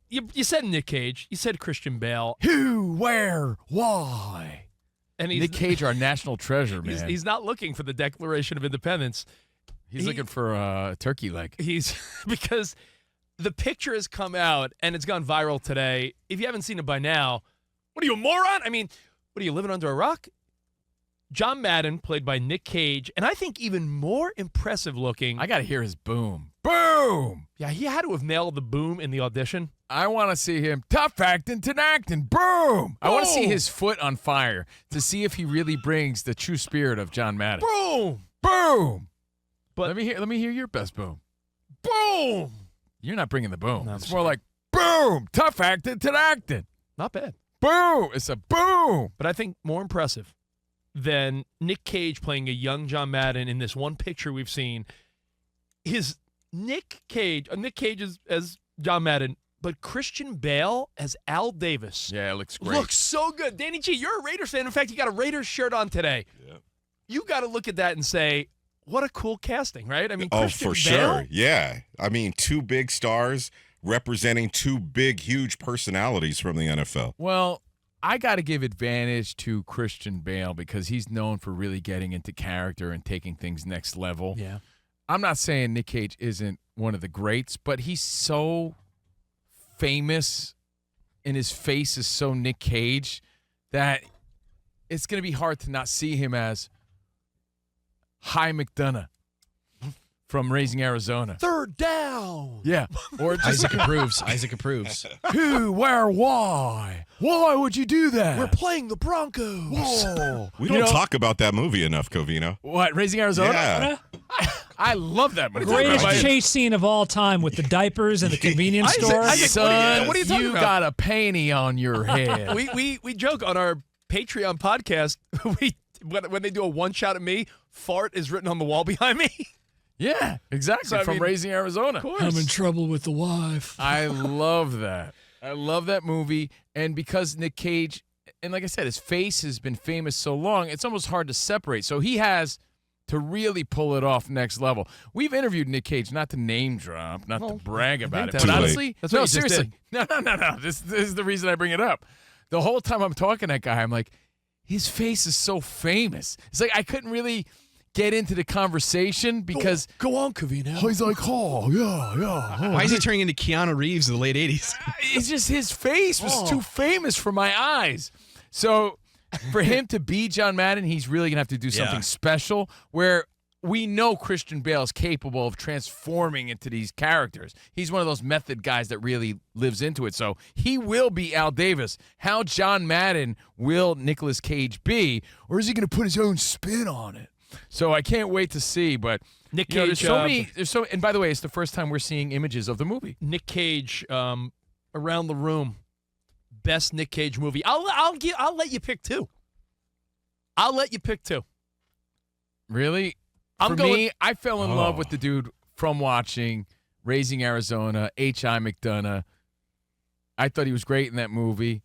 You said Nick Cage. You said Christian Bale. Who, where, why? And Nick Cage, our national treasure, man. He's not looking for the Declaration of Independence. He's looking for a turkey leg. Because the picture has come out and it's gone viral today. If you haven't seen it by now, what are you, a moron? I mean, what are you, living under a rock? John Madden, played by Nick Cage, and I think even more impressive looking. I got to hear his boom. Boom! Yeah, he had to have nailed the boom in the audition. I want to see him tough acting to acting. Boom! I want to see his foot on fire to see if he really brings the true spirit of John Madden. Boom! Boom! But let me hear your best boom. Boom! You're not bringing the boom. No, it's more like boom! Tough acting to acting. Not bad. Boom! It's a boom! But I think more impressive than Nick Cage playing a young John Madden in this one picture we've seen is Nick Cage as John Madden, but Christian Bale as Al Davis. Yeah, it looks great. Looks so good. Danny G, you're a Raiders fan. In fact, you got a Raiders shirt on today. Yeah. You got to look at that and say, what a cool casting, right? I mean, Christian for Bale? sure. Yeah. I mean, two big stars representing two big, huge personalities from the NFL. Well, I got to give advantage to Christian Bale because he's known for really getting into character and taking things next level. Yeah. I'm not saying Nick Cage isn't one of the greats, but he's so famous and his face is so Nick Cage that it's going to be hard to not see him as Hi McDonough from Raising Arizona. Third down. Yeah. Or just Isaac approves. who, where, why? Why would you do that? We're playing the Broncos. Whoa. We don't talk about that movie enough, Covino. What, Raising Arizona? Yeah. I love that movie. Greatest chase scene of all time with the diapers and the convenience store. Son, what are you talking about? got a panty on your head. We joke on our Patreon podcast. When they do a one shot at me, fart is written on the wall behind me. Yeah, exactly. So, from Raising Arizona. Of course. I'm in trouble with the wife. I love that. I love that movie. And because Nick Cage, and like I said, his face has been famous so long, it's almost hard to separate. So he has to really pull it off next level. We've interviewed Nick Cage, not to name drop, not to brag about it, that's but too late. honestly, That's what no, you just seriously. No. This is the reason I bring it up. The whole time I'm talking to that guy, I'm like, his face is so famous. It's like I couldn't really get into the conversation because Go on, Covino. he's like, oh, yeah. Why is he turning into Keanu Reeves in the late 80s? It's just his face was too famous for my eyes. So for him to be John Madden, he's really going to have to do something special where we know Christian Bale is capable of transforming into these characters. He's one of those method guys that really lives into it. So he will be Al Davis. How John Madden will Nicolas Cage be? Or is he going to put his own spin on it? So I can't wait to see. But Nick you know, Cage. there's so and by the way, it's the first time we're seeing images of the movie. Nick Cage, around the room, best Nick Cage movie. I'll let you pick two. Really? I'm For going- me, I fell in love with the dude from watching Raising Arizona, H.I. McDonough. I thought he was great in that movie.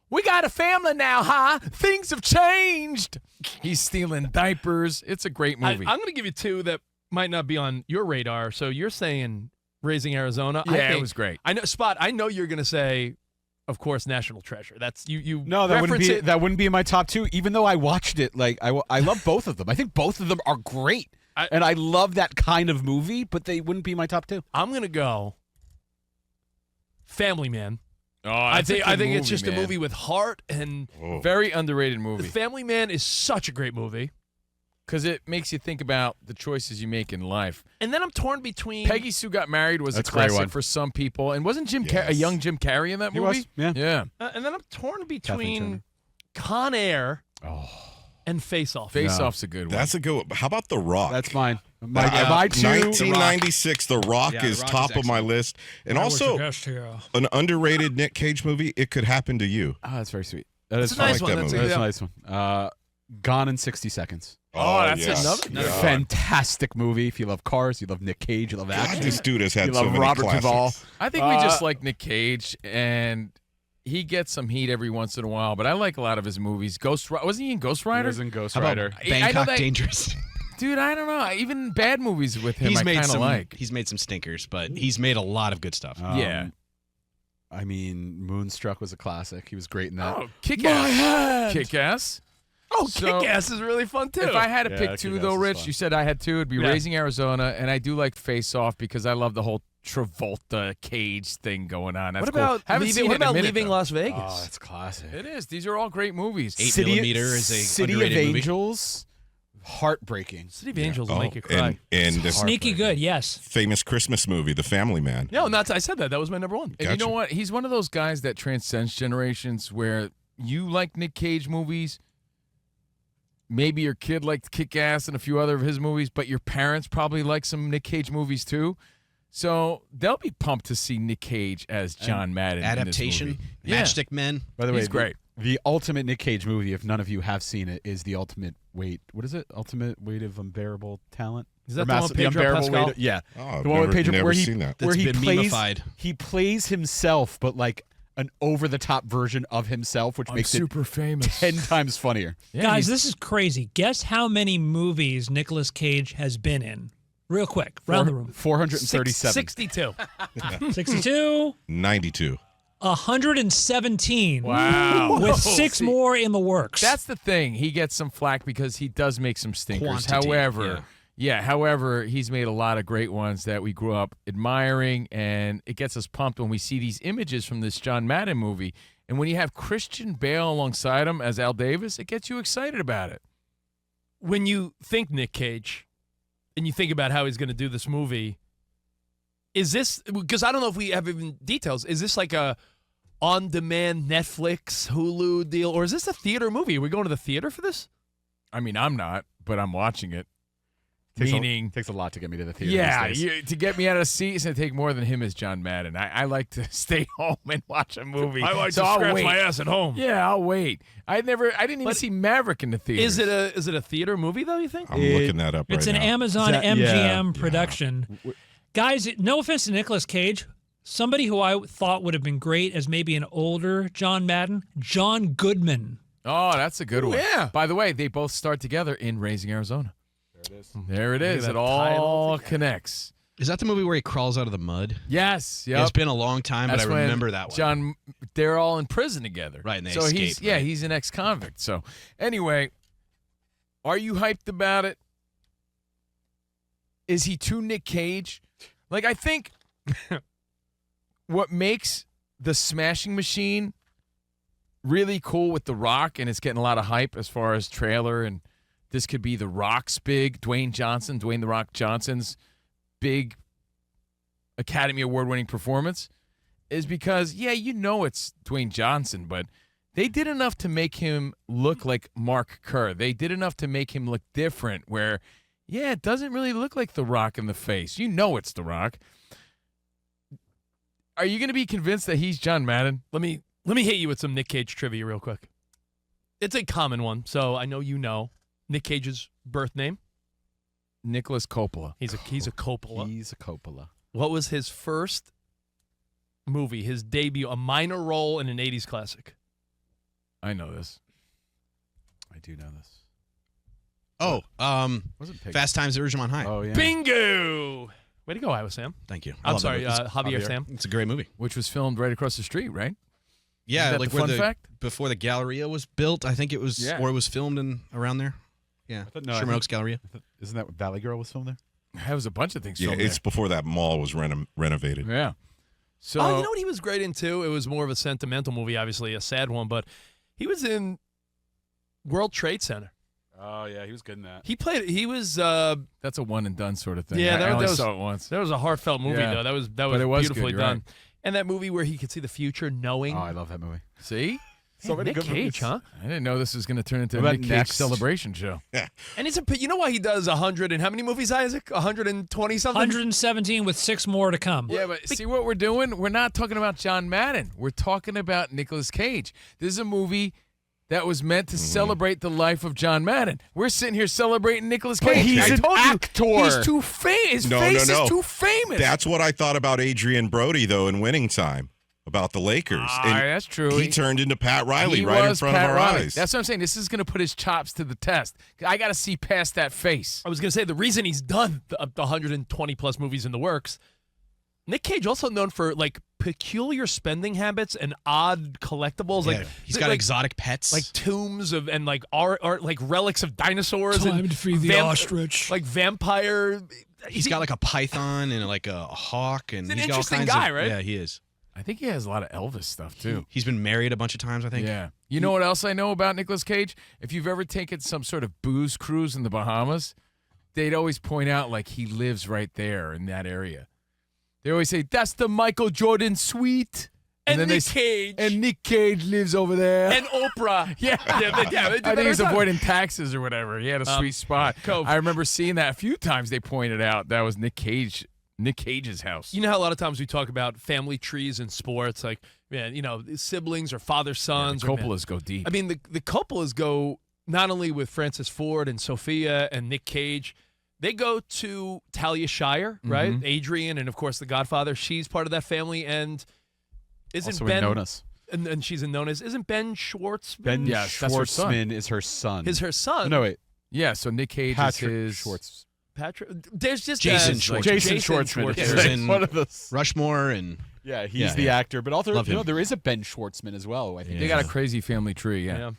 We got a family now, huh? Things have changed. He's stealing diapers. It's a great movie. I'm going to give you two that might not be on your radar. So you're saying Raising Arizona. I Yeah, it think- was great. I know, Spot, I know you're going to say, of course, National Treasure. That's you. No, that wouldn't reference be it. that wouldn't be in my top two. Even though I watched it, like I love both of them. I think both of them are great, and I love that kind of movie. But they wouldn't be my top two. I'm going to go Family Man. Oh, I that's a think good it's movie, just man. a movie with heart, and Very underrated The movie Family Man is such a great movie. because it makes you think about the choices you make in life. And then I'm torn between Peggy Sue Got Married was That's a a great classic one. for some people, and wasn't a Yes. young Jim Carrey in that He movie? was, yeah. Yeah. and then I'm torn Turner. between Con Air and Face Off. Face Off's a good one. That's a good one. How about The Rock? That's mine. My Uh, two. 1996, The Rock Yeah, The is Rock top is of my list. And also, an underrated Nick Cage movie, It Could Happen to You. Oh, that's very sweet. That is It's a nice fun. one. that That's movie. That's a yeah. nice one. Gone in 60 Seconds. Oh, that's yes. another Yeah. Fantastic movie. If you love cars, you love Nick Cage, you love God, action. this dude has had You so love many Robert classics. Duvall. I think we just like Nick Cage, and he gets some heat every once in a while, but I like a lot of his movies. Wasn't he in Ghost Rider? He was in Ghost How about Rider. I know Bangkok that- Dangerous? Dude, I don't know. Even bad movies with him, I kind of like. He's made some stinkers, but he's made a lot of good stuff. Yeah. I mean, Moonstruck was a classic. He was great in that. Oh, Kick-Ass. Kick-Ass. Oh, So, Kick-Ass is really fun too. If I had to Yeah, pick two, Kick-Ass though, is Rich, fun. you said I had two. It'd be Raising Arizona, and I do like Face Off because I love the whole Travolta Cage thing going on. That's what about cool. Haven't seen it in a minute, Leaving though. Las Vegas? Oh, it's classic. It is. These are all great movies. 8mm is a City of underrated movie. Angels, heartbreaking. City of Angels will make you cry. And the Sneaky good, yes. famous Christmas movie, The Family Man. No, not. I said that. That was my number one. And you know Gotcha. what? He's one of those guys that transcends generations where you like Nick Cage movies. Maybe your kid liked Kick-Ass and a few other of his movies, but your parents probably like some Nick Cage movies too. So they'll be pumped to see Nick Cage as John Madden. Adaptation, in this movie. Yeah. Matchstick Men. By the way, He's great. The ultimate Nick Cage movie, if none of you have seen it, is The Ultimate Weight. What is it? Ultimate Weight of Unbearable Talent? Is that Or the one with Pedro Unbearable Pascal? Weight of- yeah. Oh, I've the one with never- Pedro never where he, seen that. where That's he been plays memified. he plays himself, but like an over-the-top version of himself, which makes super famous. it 10 times funnier. Yeah, Guys, he's- this is crazy. Guess how many movies Nicolas Cage has been in? Real quick, round the room. 437. 62. 62, 92. 117. Wow. With 6 more in the works. That's the thing. He gets some flack because he does make some stinkers. Quantity, However, he's made a lot of great ones that we grew up admiring, and it gets us pumped when we see these images from this John Madden movie. And when you have Christian Bale alongside him as Al Davis, it gets you excited about it. When you think Nick Cage and you think about how he's going to do this movie, is this, because I don't know if we have even details, is this like a on-demand Netflix, Hulu deal, or is this a theater movie? Are we going to the theater for this? I mean, I'm not, but I'm watching it. Takes a lot to get me to the theater. Yeah, these days. to get me out of the seat, it's going to take more than him as John Madden. I like to stay home and watch a movie. So I'll wait. ass at home. Yeah, I'll wait. I didn't even But see Maverick in the theater. Is it a theater movie though? You think? I'm looking that up It's right an now. Amazon Yeah. MGM production. Guys, no offense to Nicolas Cage, somebody who I thought would have been great as maybe an older John Madden, John Goodman. Oh, that's a good one. yeah. By the way, they both start together in Raising Arizona. There it is. at It that all title connects. Is that the movie where he crawls out of the mud? Yes. It's been a long time, That's but I when remember that one. they're all in prison together. Right, and they so escape, right? he's an ex-convict. So anyway, are you hyped about it? Is he too Nick Cage? Like, I think what makes the Smashing Machine really cool with The Rock, and it's getting a lot of hype as far as trailer, and this could be The Rock's big, Dwayne The Rock Johnson's big Academy Award-winning performance, is because, yeah, you know it's Dwayne Johnson, but they did enough to make him look like Mark Kerr. They did enough to make him look different where, yeah, it doesn't really look like The Rock in the face. You know it's The Rock. Are you going to be convinced that he's John Madden? Let me hit you with some Nick Cage trivia real quick. It's a common one, so I know you know. Nick Cage's birth name? Nicolas Coppola. He's a Coppola. He's a Coppola. What was his first movie, his debut, a minor role in an 80s classic? I know this. I do know this. Oh, Wasn't Pig. Fast Times at Ridgemont High. Oh yeah. Bingo! Way to go, Iowa Sam. Thank you. I I'm love that sorry, movie. Javier Sam. It's a great movie. Which was filmed right across the street, right? Yeah, Is that like the where fun fact? before the Galleria was built, I think it was, Yeah. or it was filmed in around there. Yeah, I Sherman think- Oaks Galleria. Isn't that what Valley Girl was filmed there? There was a bunch of things Yeah, filmed it's before that mall was renovated. there. Yeah. So, Oh, you know what he was great in too? It was more of a sentimental movie, obviously a sad one, but he was in World Trade Center. Oh yeah, he was good in that. He was that's a one and done sort of thing. Yeah, I that only was- saw it once. that was a heartfelt movie Yeah. though. That was But it was beautifully good, you're done. right. And that movie where he could see the future knowing Oh, I love that movie. See? So many Nick good Cage, movies. huh? I didn't know this was going to turn into a What Nick about Cage next? celebration show. And it's you know why he does 100 and how many movies, Isaac? 120 something? 117 with 6 more to come. Yeah, but see what we're doing? We're not talking about John Madden. We're talking about Nicolas Cage. This is a movie that was meant to celebrate the life of John Madden. We're sitting here celebrating Nicolas But Cage. he's I an told actor. you, he's too famous. His No, face no. is too famous. That's what I thought about Adrian Brody, though, in Winning Time, about the Lakers. And that's true. He turned into Pat Riley He right in was front Pat of our Riley. eyes. That's what I'm saying. This is going to put his chops to the test. I got to see past that face. I was going to say the reason he's done the 120 plus movies in the works. Nick Cage also known for like peculiar spending habits and odd collectibles. Yeah, Like he's got like, exotic pets. like tombs of and like art like relics of dinosaurs. Time and to feed the ostrich. Like vampire. he's got like a python and like a hawk, and He's an he's got all interesting kinds guy, of, right? Yeah, he is. I think he has a lot of Elvis stuff too. He's been married a bunch of times, I think. Yeah. You know what else I know about Nicolas Cage? If you've ever taken some sort of booze cruise in the Bahamas, they'd always point out like he lives right there in that area. They always say, that's the Michael Jordan suite. And then Nick they Cage. And Nick Cage lives over there. And Oprah. yeah. They do I that think he's every time. avoiding taxes or whatever. He had a sweet spot. Cove. I remember seeing that a few times. They pointed out that was Nick Cage's house. You know how a lot of times we talk about family trees in sports, like, man, siblings or father sons. The Coppolas go deep. I mean, the Coppolas go not only with Francis Ford and Sophia and Nick Cage, they go to Talia Shire, right? Adrian, and of course the Godfather. She's part of that family, and isn't Also Ben? in Nonas. And she's in Nonas. Isn't Ben Schwartz? Ben Yes, that's her son. Schwartzman is her son. Is her son? No, wait. Yeah, so Nick Cage Patrick is his Schwartz. Patrick. There's just Jason like, Schwartzman. Jason Schwartzman. Yeah, is he's in one of those. Rushmore and Yeah, he's Yeah, the yeah. actor. But also, Love him. there is a Ben Schwartzman as well. I think They got a crazy family tree. Yeah. Yeah.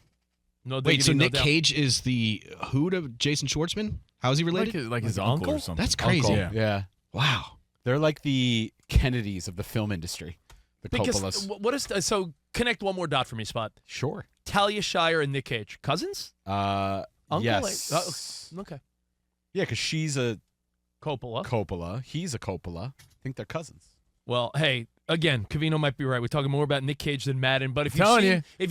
No wait. diggity, So no Nick doubt. Cage is the who to Jason Schwartzman? How is he related? Like his uncle or something. That's crazy. Uncle. Yeah. Wow. They're like the Kennedys of the film industry. The Because Coppolas. what is so? Connect one more dot for me, Spot. Sure. Talia Shire and Nick Cage, cousins? Uncle? Yes. Okay. Yeah, because she's a Coppola. Coppola. He's a Coppola. I think they're cousins. Well, hey, again, Covino might be right. We're talking more about Nick Cage than Madden, but if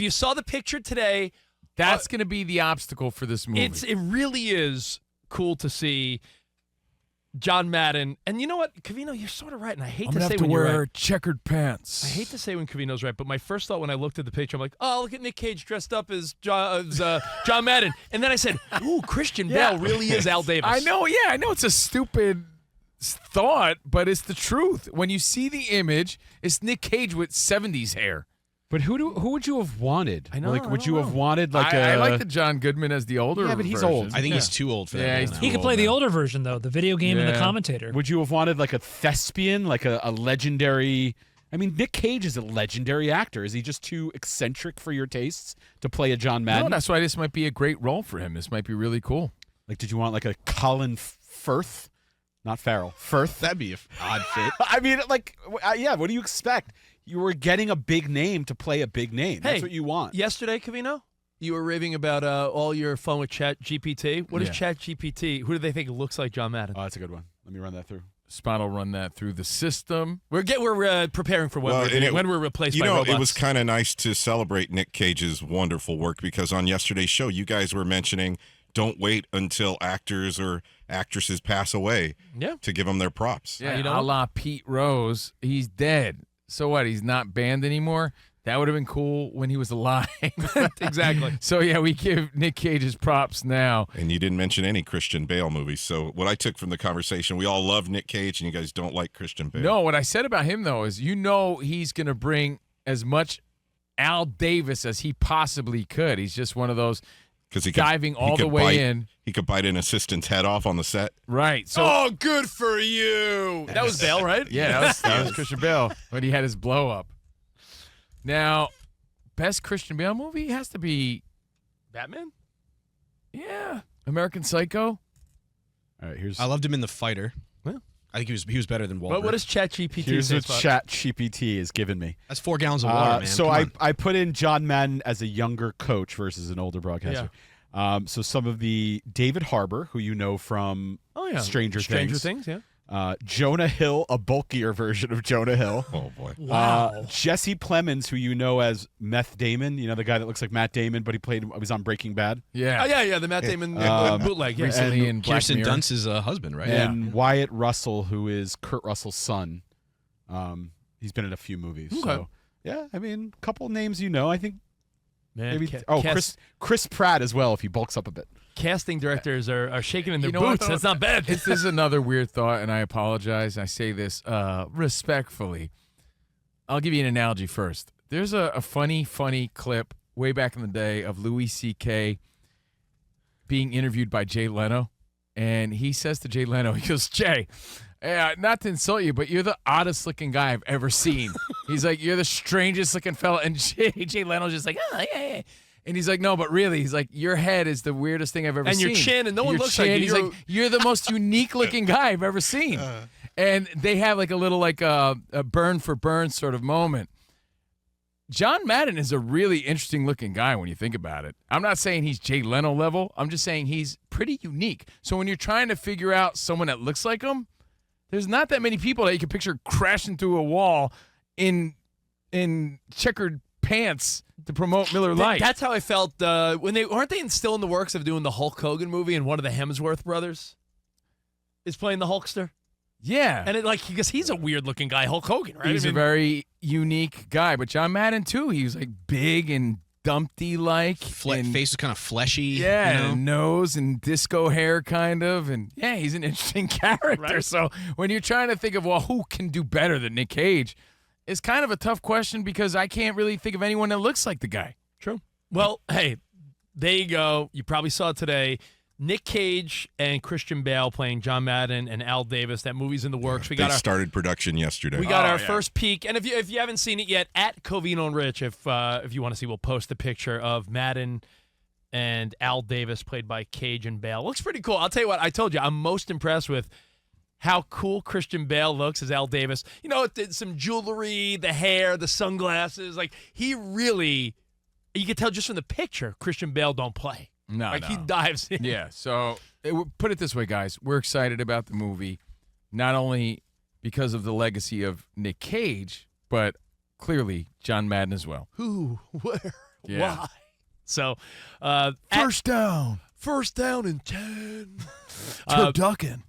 you saw the picture today, That's going to be the obstacle for this movie. it really is cool to see John Madden. And you know what, Covino, you're sort of right, and I hate I'm to going to say have to when you're wear right. checkered pants. I hate to say when Covino's right, but my first thought when I looked at the picture, I'm like, oh, look at Nick Cage dressed up as John Madden. And then I said, ooh, Christian Bale really is Al Davis. I know it's a stupid thought, but it's the truth. When you see the image, it's Nick Cage with 70s hair. But who would you have wanted? I know, Like, I would don't you know. have wanted like I like the John Goodman as the older Yeah, but he's version. old. I think he's too old for that. Yeah, role he's now. too He could old play the now. older version, though, the video game and the Yeah. commentator. Would you have wanted like a thespian, like a legendary? I mean, Nick Cage is a legendary actor. Is he just too eccentric for your tastes to play a John Madden? No, that's why this might be a great role for him. This might be really cool. Like, did you want like a Colin Firth? Not Farrell. Firth. That'd be an odd fit. I mean, like, yeah. What do you expect? You were getting a big name to play a big name. That's Hey, what you want. Yesterday, Covino, you were raving about all your fun with Chat GPT. What is Yeah. Chat GPT? Who do they think looks like John Madden? Oh, that's a good one. Let me run that through. Spot will run that through the system. We're preparing for when, when we're replaced by You know, robots. it was kind of nice to celebrate Nick Cage's wonderful work because on yesterday's show, you guys were mentioning don't wait until actors or actresses pass away Yeah. to give them their props. Yeah, you know? a la Pete Rose. He's dead. So what? He's not banned anymore? That would have been cool when he was alive. Exactly. So, yeah, we give Nick Cage his props now. And you didn't mention any Christian Bale movies. So what I took from the conversation, we all love Nick Cage, and you guys don't like Christian Bale. No, what I said about him, though, is he's going to bring as much Al Davis as he possibly could. He's just one of those because he diving all the could way bite- in. He could bite an assistant's head off on the set. Right. So, Oh, good for you. That was Bale, right? yeah, that was Christian Bale when he had his blow up. Now, best Christian Bale movie has to be, Batman? yeah, American Psycho. All right, here's I loved him in The Fighter. Well. I think he was better than Wahlberg. What does Chat GPT here's say? what Spot? Chat GPT has given me. That's 4 gallons of water, man. So Come I on. put in John Madden as a younger coach versus an older broadcaster. So some of the David Harbour, who you know from Oh, yeah. Stranger Things, yeah. Jonah Hill, a bulkier version of Jonah Hill. Oh, boy. Wow. Jesse Plemons, who you know as Meth Damon, you know, the guy that looks like Matt Damon, but he was on Breaking Bad. Yeah. Oh, yeah, the Matt Damon bootleg. Yeah. Recently in Black Kirsten Mirror. Dunst's husband, right? And Wyatt Russell, who is Kurt Russell's son. He's been in a few movies. Okay. So, yeah, I mean, a couple names you know. I think Man, maybe. Chris Pratt as well, if he bulks up a bit. casting directors are shaking in their You know what, boots. though? That's not bad. This is another weird thought, and I apologize. I say this respectfully. I'll give you an analogy first. There's a funny clip way back in the day of Louis C.K. being interviewed by Jay Leno, and he says to Jay Leno, he goes, Jay, Yeah, not to insult you, but you're the oddest looking guy I've ever seen. He's like, you're the strangest looking fella. And Jay Leno's just like, oh, yeah. And he's like, no, but really, he's like, your head is the weirdest thing I've ever seen. And your chin, and no one looks like you. He's like, you're the most unique looking guy I've ever seen. And they have like a little like a burn for burn sort of moment. John Madden is a really interesting looking guy when you think about it. I'm not saying he's Jay Leno level. I'm just saying he's pretty unique. So when you're trying to figure out someone that looks like him, there's not that many people that you can picture crashing through a wall in checkered pants to promote Miller Lite. That's how I felt when aren't they still in the works of doing the Hulk Hogan movie, and one of the Hemsworth brothers is playing the Hulkster. Yeah, and because he's a weird looking guy, Hulk Hogan, right? He's a very unique guy, but John Madden too. He was like big and dumpty like, face is kind of fleshy. Yeah, you know? and nose and disco hair kind of, and yeah, he's an interesting character. Right. So when you're trying to think of who can do better than Nick Cage, it's kind of a tough question because I can't really think of anyone that looks like the guy. True. Well, hey, there you go. You probably saw it today. Nick Cage and Christian Bale playing John Madden and Al Davis. That movie's in the works. They started production yesterday. We got our first peek, and if you haven't seen it yet, at Covino and Rich, if you want to see, we'll post the picture of Madden and Al Davis played by Cage and Bale. Looks pretty cool. I'll tell you what. I told you I'm most impressed with how cool Christian Bale looks as Al Davis. You know, some jewelry, the hair, the sunglasses. Like he really, you can tell just from the picture, Christian Bale don't play. No, he dives in. Yeah, so put it this way, guys. We're excited about the movie, not only because of the legacy of Nick Cage, but clearly John Madden as well. Who? Where? Yeah. Why? So, First down and 10. Turducken.